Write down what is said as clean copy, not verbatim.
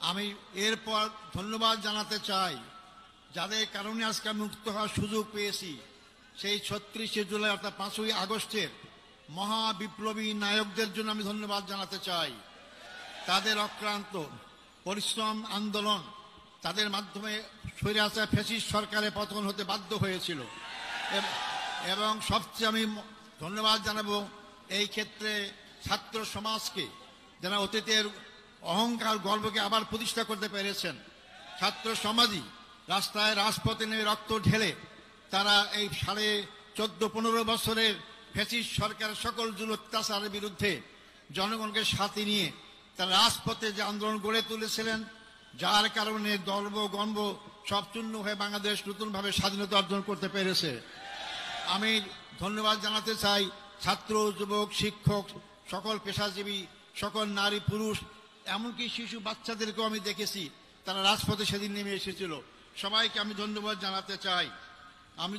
আমি এরপর ধন্যবাদ জানাতে চাই যাদের কারণে আজকে আমি মুক্ত হওয়ার সুযোগ পেয়েছি। সেই ৩৬শে জুলাই অর্থাৎ ৫ই আগস্টের মহা বিপ্লবী নায়কদের জন্য আমি ধন্যবাদ জানাতে চাই। তাদের অক্লান্ত পরিশ্রম আন্দোলন, তাদের মাধ্যমে স্বৈরাচার ফ্যাসিস্ট সরকারের পতন হতে বাধ্য হয়েছিল। এবং সবচেয়ে আমি ধন্যবাদ জানাবো এই ক্ষেত্রে ছাত্র সমাজকে, যারা অতীতের অহংকার গর্বকে আবার প্রতিষ্ঠা করতে পেরেছেন। ছাত্র সমাজই রাস্তায় রাজপথে নেমে রক্ত ঢেলে তারা এই 14.5 বছরের ফ্যাসিস্ট সরকারের সকল জুলুম অত্যাচারের বিরুদ্ধে জনগণকে সাথে নিয়ে তারা রাজপথে যে আন্দোলন গড়ে তুলেছিলেন, যার কারণে গর্ব গর্ব সব চূর্ণ হয়ে বাংলাদেশ নতুনভাবে স্বাধীনতা অর্জন করতে পেরেছে। আমি ধন্যবাদ জানাতে চাই ছাত্র, যুবক, শিক্ষক, সকল পেশাজীবী, সকল নারী পুরুষ, এমনকি শিশু বাচ্চাদেরকেও আমি দেখেছি তারা রাজপথে সেদিন নেমে এসেছিল। সবাইকে আমি ধন্যবাদ জানাতে চাই। আমি